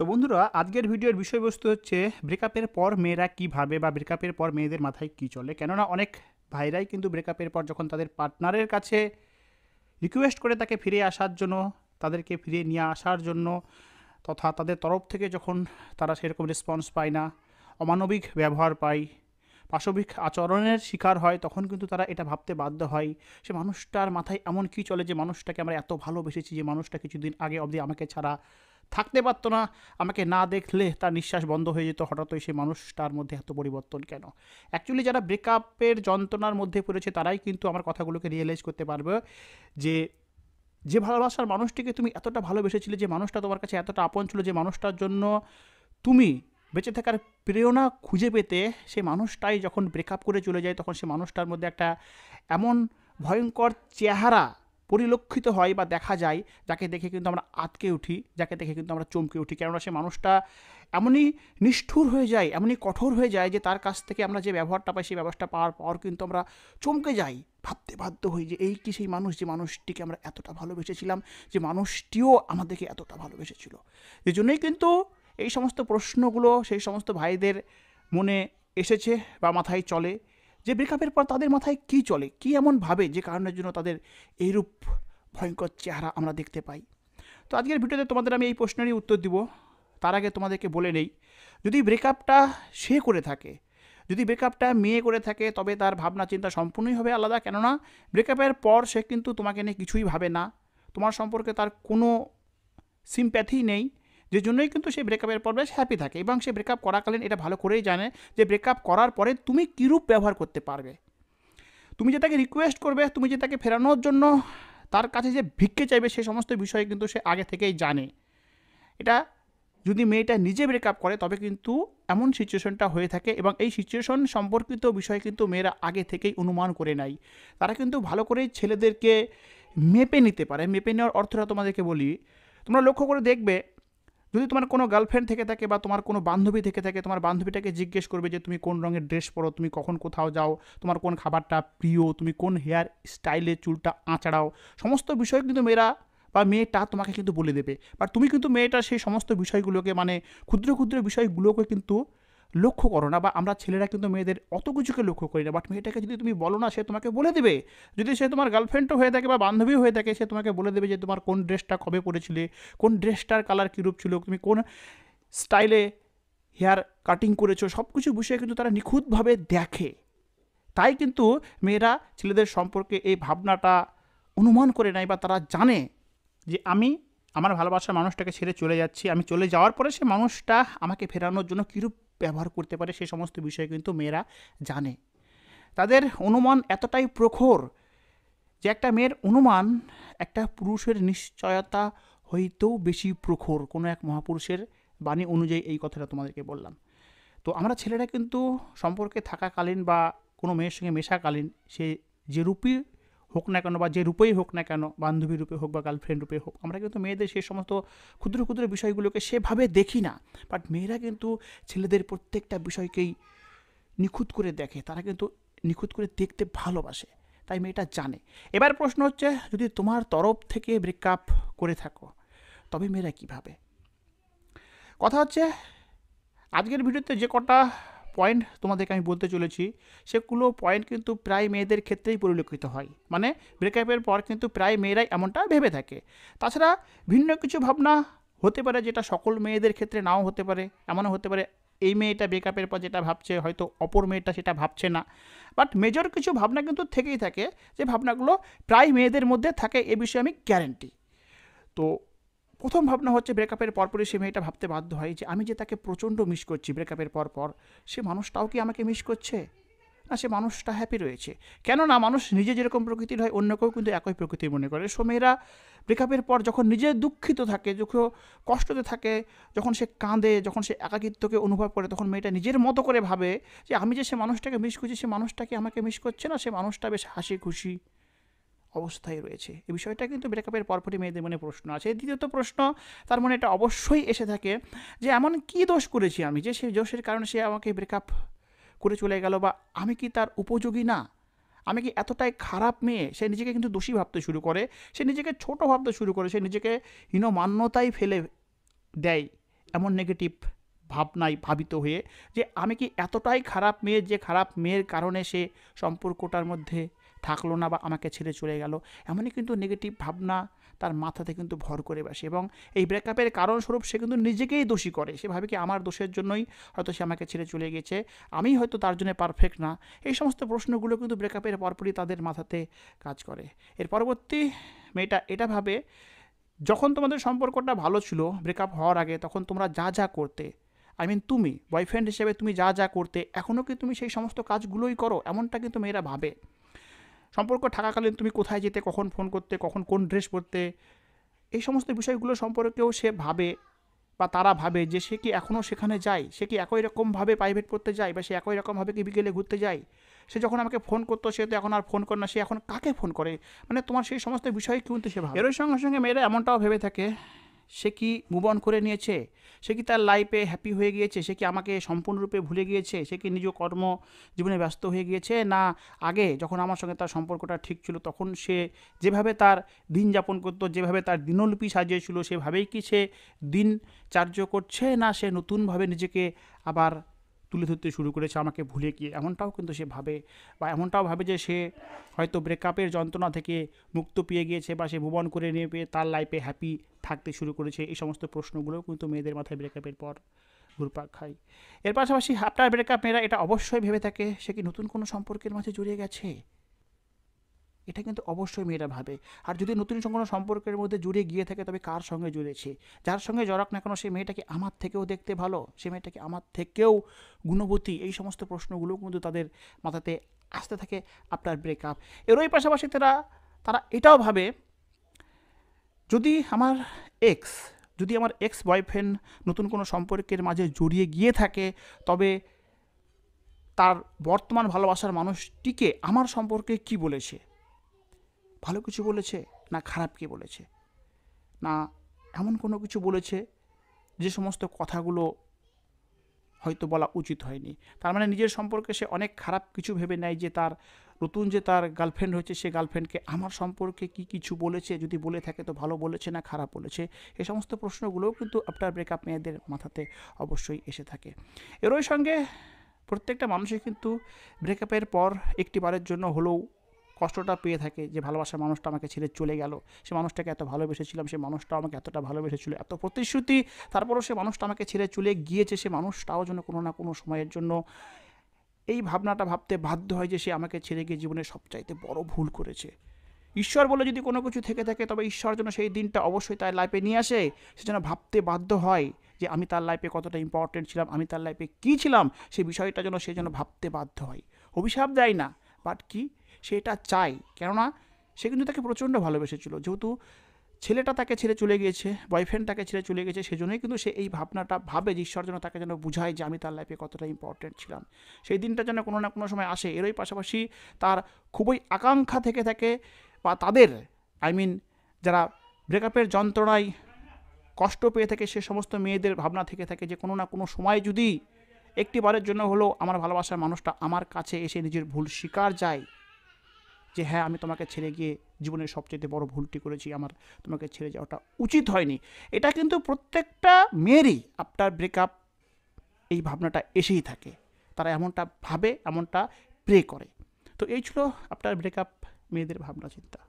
তো বন্ধুরা, আজকের ভিডিওর বিষয়বস্তু হচ্ছে ব্রেকআপের পর মেয়েরা কী ভাবে বা ব্রেকআপের পর মেয়েদের মাথায় কী চলে। কেননা অনেক ভাইরাই কিন্তু ব্রেকআপের পর যখন তাদের পার্টনারের কাছে রিকোয়েস্ট করে তাকে ফিরে আসার জন্য, তাদেরকে ফিরিয়ে নিয়ে আসার জন্য, তথা তাদের তরফ থেকে যখন তারা সেরকম রেসপন্স পায় না, অমানবিক ব্যবহার পায়, পাশবিক আচরণের শিকার হয়, তখন কিন্তু তারা এটা ভাবতে বাধ্য হয় সে মানুষটার মাথায় এমন কী চলে যে মানুষটাকে আমরা এত ভালোবেসেছি, যে মানুষটা কিছুদিন আগে অবধি আমাকে ছাড়া থাকতে পারতো না, আমাকে না দেখলে তার নিঃশ্বাস বন্ধ হয়ে যেত, হঠাৎই সেই মানুষটার মধ্যে এত পরিবর্তন কেন। অ্যাকচুয়ালি যারা ব্রেকআপের যন্ত্রণার মধ্যে পড়েছে তারাই কিন্তু আমার কথাগুলোকে রিয়েলাইজ করতে পারবে যে যে ভালোবাসার মানুষটিকে তুমি এতটা ভালোবেসেছিলে, যে মানুষটা তোমার কাছে এতটা আপন ছিল, যে মানুষটার জন্য তুমি বেঁচে থাকার প্রেরণা খুঁজে পেতে, সেই মানুষটাই যখন ব্রেকআপ করে চলে যায় তখন সে মানুষটার মধ্যে একটা এমন ভয়ঙ্কর চেহারা পরিলক্ষিত হয় বা দেখা যায়, যাকে দেখে কিন্তু আমরা আঁতকে উঠি, যাকে দেখে কিন্তু আমরা চমকে উঠি। কেননা সে মানুষটা এমনই নিষ্ঠুর হয়ে যায়, এমনই কঠোর হয়ে যায় যে তার কাছ থেকে আমরা যে ব্যবহারটা পাই, সেই ব্যবহারটা পাওয়ার পর কিন্তু আমরা চমকে যাই, ভাবতে বাধ্য হই যে এই কি সেই মানুষ, যে মানুষটিকে আমরা এতটা ভালোবেসেছিলাম, যে মানুষটিও আমাদেরকে এতটা ভালোবেসেছিল। এই জন্যই কিন্তু এই সমস্ত প্রশ্নগুলো সেই সমস্ত ভাইদের মনে এসেছে বা মাথায় চলে, যে ব্রেকআপের পর তাদের মাথায় কী চলে, কী এমন ভাবে যে কারণের জন্য তাদের এইরূপ ভয়ঙ্কর চেহারা আমরা দেখতে পাই। তো আজকের ভিডিওতে তোমাদের আমি এই প্রশ্নেরই উত্তর দিব। তার আগে তোমাদেরকে বলে নেই, যদি ব্রেকআপটা সে করে থাকে, যদি ব্রেকআপটা মেয়ে করে থাকে, তবে তার ভাবনা চিন্তা সম্পূর্ণই হবে আলাদা। কেননা ব্রেকআপের পর সে কিন্তু তোমাকে নিয়ে কিছুই ভাবে না, তোমার সম্পর্কে তার কোনো সিম্প্যাথি নেই, যে জন্যই কিন্তু সে ব্রেকআপের পর বেশ হ্যাপি থাকে, এবং সে ব্রেকআপ করাকালীন এটা ভালো করেই জানে যে ব্রেকআপ করার পরে তুমি কীরূপ ব্যবহার করতে পারবে। তুমি যে তাকে রিকোয়েস্ট করবে, তুমি যে তাকে ফেরানোর জন্য তার কাছে যে ভিক্ষে চাইবে, সে সমস্ত বিষয়ে কিন্তু সে আগে থেকেই জানে। এটা যদি মেয়েটা নিজে ব্রেকআপ করে তবে কিন্তু এমন সিচুয়েশনটা হয়ে থাকে, এবং এই সিচুয়েশন সম্পর্কিত বিষয় কিন্তু মেয়েরা আগে থেকেই অনুমান করে নেয়। তারা কিন্তু ভালো করেই ছেলেদেরকে মেপে নিতে পারে। মেপে নেওয়ার অর্থটা তোমাদেরকে বলি, তোমরা লক্ষ্য করে দেখবে, যদি তোমার কোনো গার্লফ্রেন্ড থেকে থাকে বা তোমার কোনো বান্ধবী থেকে থাকে, তোমার বান্ধবীটাকে জিজ্ঞেস করবে যে তুমি কোন রঙের ড্রেস পরো, তুমি কখন কোথাও যাও, তোমার কোন খাবারটা প্রিয়, তুমি কোন হেয়ার স্টাইলে চুলটা আঁচড়াও, সমস্ত বিষয় কিন্তু মেয়েরা বা মেয়েটা তোমাকে কিন্তু বলে দেবে। বাট তুমি কিন্তু মেয়েটার সেই সমস্ত বিষয়গুলোকে, মানে ক্ষুদ্র ক্ষুদ্র বিষয়গুলোকে কিন্তু লক্ষ্য করো না, বা আমরা ছেলেরা কিন্তু মেয়েদের অত কিছুকে লক্ষ্য করি না। বাট মেয়েটাকে যদি তুমি বলো না, সে তোমাকে বলে দেবে। যদি সে তোমার গার্লফ্রেন্ডও হয়ে থাকে বা বান্ধবীও হয়ে থাকে, সে তোমাকে বলে দেবে যে তোমার কোন ড্রেসটা কবে পরেছিলে, কোন ড্রেসটার কালার কীরূপ ছিল, তুমি কোন স্টাইলে হেয়ার কাটিং করেছো, সব কিছু বিষয়ে কিন্তু তারা নিখুঁতভাবে দেখে। তাই কিন্তু মেয়েরা ছেলেদের সম্পর্কে এই ভাবনাটা অনুমান করে নেয়, বা তারা জানে যে আমি আমার ভালোবাসার মানুষটাকে ছেড়ে চলে যাচ্ছি, আমি চলে যাওয়ার পরে সে মানুষটা আমাকে ফেরানোর জন্য কীরূপ ব্যবহার করতে পারে, সে সমস্ত বিষয় কিন্তু মেয়েরা জানে। তাদের অনুমান এতটাই প্রখর যে একটা মেয়ের অনুমান একটা পুরুষের নিশ্চয়তা হইতেও বেশি প্রখর। কোনো এক মহাপুরুষের বাণী অনুযায়ী এই কথাটা তোমাদেরকে বললাম। তো আমরা ছেলেরা কিন্তু সম্পর্কে থাকাকালীন বা কোনো মেয়ের সঙ্গে মেশাকালীন, সে যে রূপই হোক না কেন বা যে রূপেই হোক না কেন, বান্ধবী রূপে হোক বা গার্লফ্রেন্ড রূপে হোক, আমরা কিন্তু মেয়েদের সেই সমস্ত ক্ষুদ্র ক্ষুদ্র বিষয়গুলোকে সেভাবে দেখি না। বাট মেয়েরা কিন্তু ছেলেদের প্রত্যেকটা বিষয়কেই নিখুঁত করে দেখে, তারা কিন্তু নিখুঁত করে দেখতে ভালোবাসে, তাই মেয়েটা জানে। এবার প্রশ্ন হচ্ছে, যদি তোমার তরফ থেকে ব্রেকআপ করে থাকো তবে মেয়েরা কীভাবে। কথা হচ্ছে, আজকের ভিডিওতে যে কটা পয়েন্ট তোমাদেরকে আমি বলতে চলেছি, সেগুলো পয়েন্ট কিন্তু প্রায় মেয়েদের ক্ষেত্রেই পরিলক্ষিত হয়। মানে ব্রেকআপের পর কিন্তু প্রায় মেয়েরাই এমনটা ভেবে থাকে। তাছাড়া ভিন্ন কিছু ভাবনা হতে পারে, যেটা সকল মেয়েদের ক্ষেত্রে নাও হতে পারে। এমনও হতে পারে এই মেয়েটা ব্রেকআপের পর যেটা ভাবছে, হয়তো অপর মেয়েটা সেটা ভাবছে না। বাট মেজর কিছু ভাবনা কিন্তু থেকেই থাকে, যে ভাবনাগুলো প্রায় মেয়েদের মধ্যে থাকে, এ বিষয়ে আমি গ্যারেন্টি। তো প্রথম ভাবনা হচ্ছে, ব্রেকআপের পরপরই সে মেয়েটা ভাবতে বাধ্য হয় যে আমি যে তাকে প্রচণ্ড মিস করছি ব্রেকআপের পর, সে মানুষটাও কি আমাকে মিস করছে, না সে মানুষটা হ্যাপি রয়েছে। কেননা মানুষ নিজে যেরকম প্রকৃতির হয়, অন্যকেও কিন্তু একই প্রকৃতির মনে করে। সো মেয়েরা ব্রেকআপের পর যখন নিজে দুঃখিত থাকে, যখন কষ্টতে থাকে, যখন সে কাঁদে, যখন সে একাকিত্বকে অনুভব করে, তখন মেয়েটা নিজের মতো করে ভাবে যে আমি যে সে মানুষটাকে মিস করছি, সে মানুষটাকে আমাকে মিস করছে না, সে মানুষটা বেশ হাসি খুশি অবস্থায় রয়েছে। এই বিষয়টা কিন্তু ব্রেকআপের পরপরই মেয়েদের মনে প্রশ্ন আছে। দ্বিতীয়ত প্রশ্ন তার মনে এটা অবশ্যই এসে থাকে যে এমন কী দোষ করেছি আমি, যে সেই দোষের কারণে সে আমাকে ব্রেকআপ করে চলে গেল, বা আমি কি তার উপযোগী না, আমি কি এতটাই খারাপ মেয়ে। সে নিজেকে কিন্তু দোষী ভাবতে শুরু করে, সে নিজেকে ছোট ভাবতে শুরু করে, সে নিজেকে হীনমান্যতায় ফেলে দেয়, এমন নেগেটিভ ভাবনায় ভাবিত হয়ে যে আমি কি এতটাই খারাপ মেয়ে যে খারাপ মেয়ের কারণে সে সম্পর্কটার মধ্যে থাকলো না বা আমাকে ছেড়ে চলে গেল। এমনই কিন্তু নেগেটিভ ভাবনা তার মাথাতে কিন্তু ভর করে বসে এবং এই ব্রেকআপের কারণস্বরূপ সে কিন্তু নিজেকেই দোষী করে। সে ভাবে কি আমার দোষের জন্যই হয়তো সে আমাকে ছেড়ে চলে গেছে, আমি হয়তো তার জন্য পারফেক্ট না। এই সমস্ত প্রশ্নগুলো কিন্তু ব্রেকআপের পরপরই তাদের মাথাতে কাজ করে। এর পরবর্তী মেয়েটা এটা ভাবে, যখন তোমাদের সম্পর্কটা ভালো ছিল ব্রেকআপ হওয়ার আগে, তখন তোমরা যা যা করতে, তুমি বয়ফ্রেন্ড হিসেবে তুমি যা যা করতে, এখনও কি তুমি সেই সমস্ত কাজগুলোই করো? এমনটা কিন্তু মেয়েরা ভাবে। সম্পর্ক থাকাকালীন তুমি কোথায় যেতে, কখন ফোন করতে, কখন কোন ড্রেস পরতে, এই সমস্ত বিষয়গুলো সম্পর্কেও সে ভাবে বা তারা ভাবে যে সে কি এখনও সেখানে যায়, সে কি একই রকমভাবে প্রাইভেট পড়তে যায়, বা সে একই রকমভাবে কি বিকেলে ঘুরতে যায়। সে যখন আমাকে ফোন করতো সে তো এখন আর ফোন করে না, সে এখন কাকে ফোন করে, তোমার সেই সমস্ত বিষয় কিন্তু সে ভাবে। এর সঙ্গে সঙ্গে মেয়েরা এমনটাও ভেবে থাকে, সে কি মুভ অন করে নিয়েছে, সে কি তার লাইফে হ্যাপি হয়ে গিয়েছে, সে কি আমাকে সম্পূর্ণরূপে ভুলে গিয়েছে, সে কি নিজ কর্ম জীবনে ব্যস্ত হয়ে গিয়েছে, না আগে যখন আমার সঙ্গে তার সম্পর্কটা ঠিক ছিল তখন সে যেভাবে তার দিন যাপন করতো, যেভাবে তার দিনলিপি সাজিয়েছিল সেভাবেই কি সে দিন চার্য করছে, না সে নতুনভাবে নিজেকে আবার তুলে ধরতে শুরু করেছে আমাকে ভুলে গিয়ে। এমনটাও কিন্তু সে ভাবে, বা এমনটাও ভাবে যে সে হয়তো ব্রেকআপের যন্ত্রণা থেকে মুক্ত পেয়ে গিয়েছে, বা সে মুভ অন করে নিয়ে পেয়ে তার লাইফে হ্যাপি থাকতে শুরু করেছে। এই সমস্ত প্রশ্নগুলোও কিন্তু মেয়েদের মাথায় ব্রেকআপের পর ঘুরপাক খায়। এর পাশাপাশি আফটার ব্রেকআপ মেয়েরা এটা অবশ্যই ভেবে থাকে, সে কি নতুন কোনো সম্পর্কের মাঝে জড়িয়ে গেছে। এটা কিন্তু অবশ্যই মেয়েরা ভাবে। আর যদি নতুন কোনো সম্পর্কের মধ্যে জড়িয়ে গিয়ে থাকে তবে কার সঙ্গে জড়িয়েছে, যার সঙ্গে জড়াক না কেন সেই মেয়েটাকে আমার থেকেও দেখতে ভালো, সে মেয়েটাকে আমার থেকেও গুণবতী, এই সমস্ত প্রশ্নগুলো কিন্তু তাদের মাথাতে আসতে থাকে আফটার ব্রেকআপ। এরই পাশাপাশি তারা এটাও ভাবে, যদি আমার এক্স বয়ফ্রেন্ড নতুন কোনো সম্পর্কের মাঝে জড়িয়ে গিয়ে থাকে, তবে তার বর্তমান ভালোবাসার মানুষটিকে আমার সম্পর্কে কি বলেছে, ভালো কিছু বলেছে না খারাপ কি বলেছে, না এমন কোনো কিছু বলেছে যে সমস্ত কথাগুলো হয়তো বলা উচিত হয়নি। তার মানে নিজের সম্পর্কে সে অনেক খারাপ কিছু ভেবে নেয় যে তার নতুন যে তার গার্লফ্রেন্ড হয়েছে সে গার্লফ্রেন্ডকে আমার সম্পর্কে কি কিছু বলেছে, যদি বলে থাকে তো ভালো বলেছে না খারাপ বলেছে। এই সমস্ত প্রশ্নগুলোও কিন্তু আফটার ব্রেকআপ মেয়েদের মাথাতে অবশ্যই এসে থাকে। এরই সঙ্গে প্রত্যেকটা মানুষই কিন্তু ব্রেকআপের পর একটিবারের জন্য হলেও কষ্টটা পেয়ে থাকে যে ভালোবাসার মানুষটা আমাকে ছেড়ে চলে গেল, সে মানুষটাকে এত ভালোবেসেছিলাম, সে মানুষটাও আমাকে এতটা ভালোবেসেছিল, এত প্রতিশ্রুতি, তারপরও সে মানুষটা আমাকে ছেড়ে চলে গিয়েছে, সে মানুষটাও যেন কোনো না কোনো সময়ের জন্য এই ভাবনাটা ভাবতে বাধ্য হয় যে সে আমাকে ছেড়ে গিয়ে জীবনের সবচাইতে বড় ভুল করেছে। ঈশ্বর বলে যদি কোনো কিছু থেকে থাকে তবে ঈশ্বর যেন সেই দিনটা অবশ্যই তার লাইফে নিয়ে আসে, সে যেন ভাবতে বাধ্য হয় যে আমি তার লাইফে কতটা ইম্পর্টেন্ট ছিলাম, আমি তার লাইফে কী ছিলাম, সেই বিষয়টা যেন সে যেন ভাবতে বাধ্য হয়। অভিশাপ দেয় না, বাট কি সে এটা চায়, কেননা সে কিন্তু তাকে প্রচণ্ড ভালোবেসেছিল। যেহেতু ছেলেটা তাকে ছেড়ে চলে গিয়েছে, বয়ফ্রেন্ড তাকে ছেড়ে চলে গেছে, সেজন্যই কিন্তু সে এই ভাবনাটা ভাবে যে ঈশ্বর যেন তাকে যেন বুঝায় যে আমি তার লাইফে কতটা ইম্পর্টেন্ট ছিলাম, সেই দিনটা যেন কোনো না কোনো সময় আসে। এরই পাশাপাশি তার খুবই আকাঙ্ক্ষা থেকে থাকে, বা তাদের যারা ব্রেকআপের যন্ত্রণায় কষ্ট পেয়ে থাকে সে সমস্ত মেয়েদের ভাবনা থেকে থাকে যে কোনো না কোনো সময় যদি একটিবারের জন্য হলেও আমার ভালোবাসার মানুষটা আমার কাছে এসে নিজের ভুল স্বীকার যায়, যে হ্যাঁ আমি তোমাকে ছেড়ে গিয়ে জীবনের সবচেয়ে বড় ভুলটি করেছি, আমার তোমাকে ছেড়ে যাওয়াটা উচিত হয়নি। এটা কিন্তু প্রত্যেকটা মেয়েরই আফটার ব্রেকআপ এই ভাবনাটা এসেই থাকে, তারা এমনটা ভাবে, এমনটা প্রে করে। তো এই ছিল আফটার ব্রেকআপ মেয়েদের ভাবনা চিন্তা।